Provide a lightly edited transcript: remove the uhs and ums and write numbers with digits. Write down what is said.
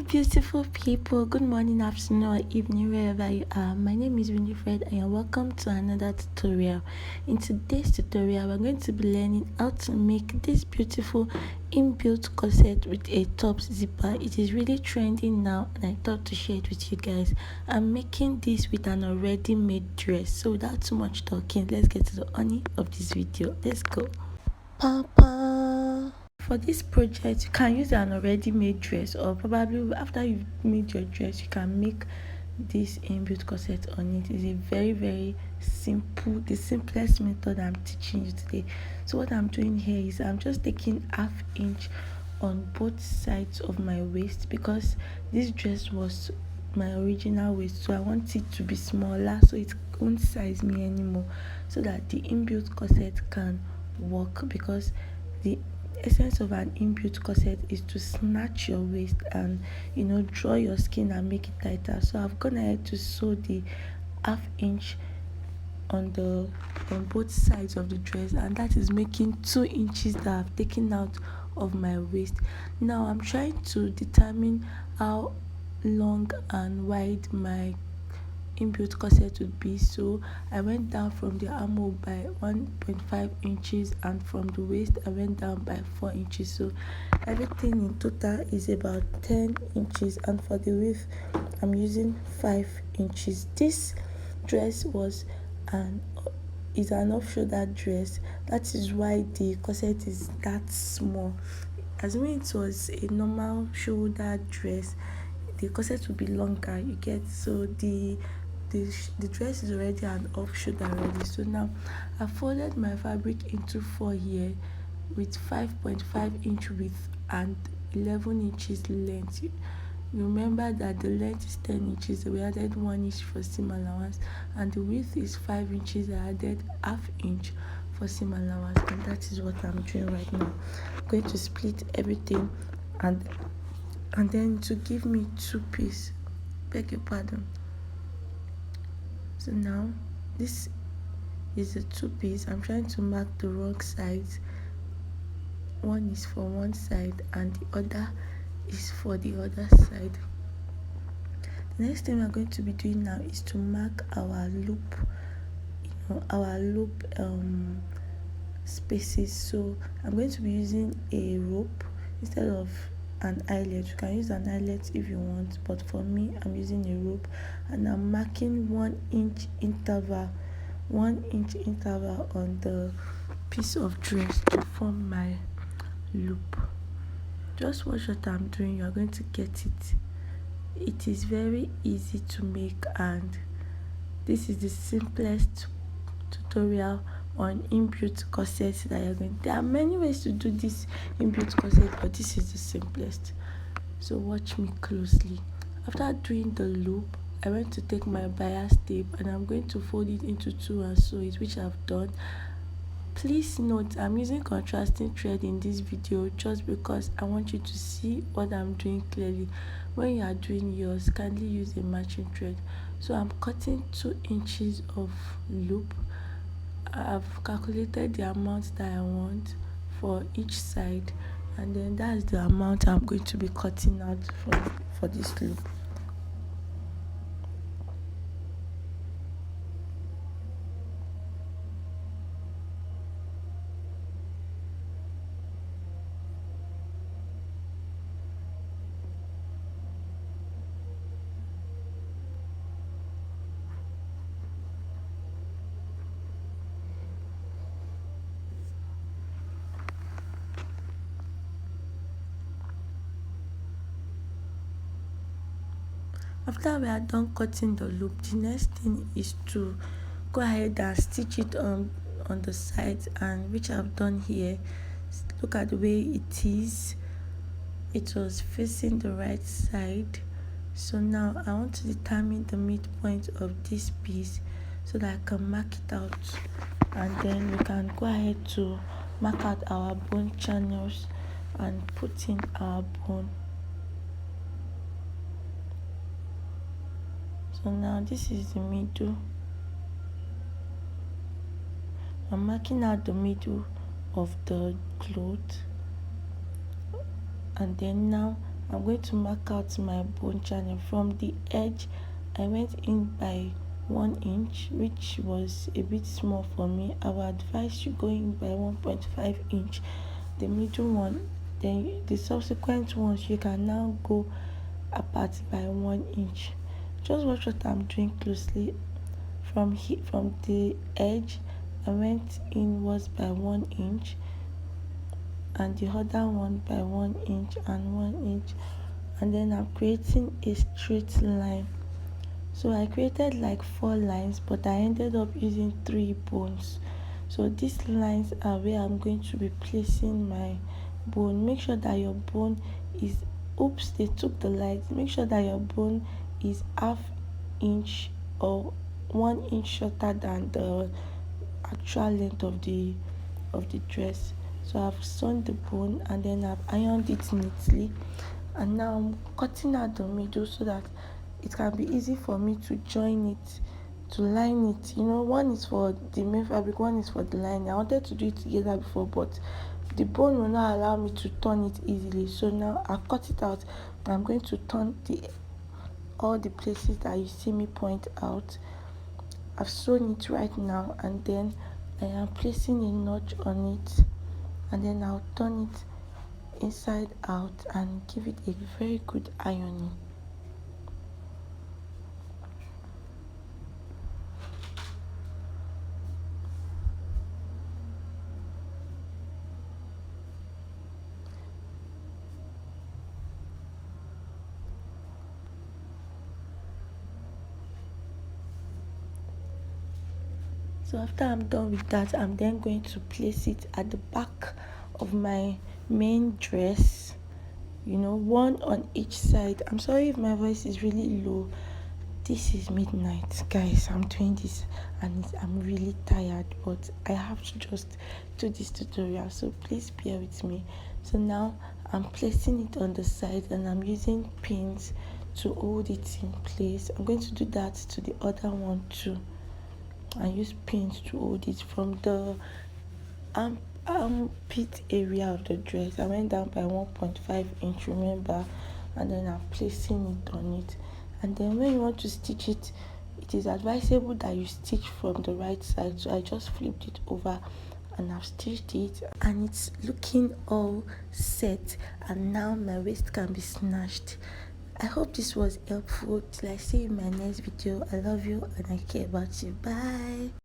beautiful people. Good morning, afternoon, or evening, wherever you are. My name is Winnie and welcome to another tutorial. In today's tutorial, we're going to be learning how to make this beautiful inbuilt corset with a top zipper. It is really trending now, and I thought to share it with you guys. I'm making this with an already made dress. So without too much talking, let's get to the honey of this video. Let's go. Papa. For this project, you can use an already made dress, or probably after you've made your dress, you can make this inbuilt corset on it. It's a very simple, the simplest method I'm teaching you today. So what I'm doing here is I'm just taking ½ inch on both sides of my waist, because this dress was my original waist, so I want it to be smaller so it won't size me anymore, so that the inbuilt corset can work, because the essence of an inbuilt corset is to snatch your waist and draw your skin and make it tighter. So I've gone ahead to sew the ½ inch on both sides of the dress, and that is making 2 inches that I've taken out of my waist. Now I'm trying to determine how long and wide my inbuilt corset would be, so I went down from the armhole by 1.5 inches, and from the waist I went down by 4 inches, so everything in total is about 10 inches, and for the width I'm using 5 inches. This dress is an off-shoulder dress. That is why the corset is that small. Assuming it was a normal shoulder dress, the corset would be longer, you get. So the dress is already an off shoulder already. So now I folded my fabric into 4 here with 5.5 inch width and 11 inches length. Remember that the length is 10 inches, so we added 1 inch for seam allowance, and the width is 5 inches. I added ½ inch for seam allowance, and that is what I'm doing right now. I'm going to split everything, and then to give me 2 pieces, beg your pardon. So now this is the 2 piece. I'm trying to mark the wrong sides. One is for one side and the other is for the other side. The next thing we're going to be doing now is to mark our loop, spaces. So I'm going to be using a rope instead of an eyelet. You can use an eyelet if you want, but for me I'm using a rope, and I'm marking 1 inch interval on the piece of dress to form my loop. Just watch what I'm doing, you're going to get it. It is very easy to make, and this is the simplest tutorial on inbuilt corset that you're going. There are many ways to do this inbuilt corset, but this is the simplest. So watch me closely. After doing the loop, I went to take my bias tape and I'm going to fold it into 2 and sew it, which I've done. Please note, I'm using contrasting thread in this video just because I want you to see what I'm doing clearly. When you are doing yours, kindly use a matching thread. So I'm cutting 2 inches of loop. I've calculated the amount that I want for each side, and then that's the amount I'm going to be cutting out for this loop. After we are done cutting the loop, the next thing is to go ahead and stitch it on the sides, and which I've done here. Look at the way it is. It was facing the right side. So now I want to determine the midpoint of this piece so that I can mark it out, and then we can go ahead to mark out our bone channels and put in our bone. So now this is the middle. I'm marking out the middle of the cloth, and then now I'm going to mark out my bone channel. From the edge I went in by 1 inch, which was a bit small for me. I would advise you go in by 1.5 inch, the middle one. Then the subsequent ones you can now go apart by 1 inch. Just watch what I'm doing closely. From the edge I went inwards by 1 inch, and the other one by 1 inch and 1 inch, and then I'm creating a straight line. So I created like 4 lines, but I ended up using 3 bones. So these lines are where I'm going to be placing my bone. Make sure that your bone is, oops, they took the light. Make sure that your bone is half inch or 1 inch shorter than the actual length of the dress. So I've sewn the bone and then I've ironed it neatly, and now I'm cutting out the middle so that it can be easy for me to join it, to line it. One is for the main fabric, one is for the lining. I wanted to do it together before, but the bone will not allow me to turn it easily. So now I've cut it out. I'm going to turn all the places that you see me point out. I've sewn it right now, and then I am placing a notch on it, and then I'll turn it inside out and give it a very good ironing. So after I'm done with that, I'm then going to place it at the back of my main dress, one on each side. I'm sorry if my voice is really low. This is midnight, guys. I'm doing this and I'm really tired, but I have to just do this tutorial, so please bear with me. So now I'm placing it on the side and I'm using pins to hold it in place. I'm going to do that to the other one too. I use pins to hold it from the armpit area of the dress. I went down by 1.5 inch, remember, and then I'm placing it on it. And then when you want to stitch it, it is advisable that you stitch from the right side. So I just flipped it over and I've stitched it, and it's looking all set, and now my waist can be snatched. I hope this was helpful. Till I see you in my next video. I love you and I care about you. Bye.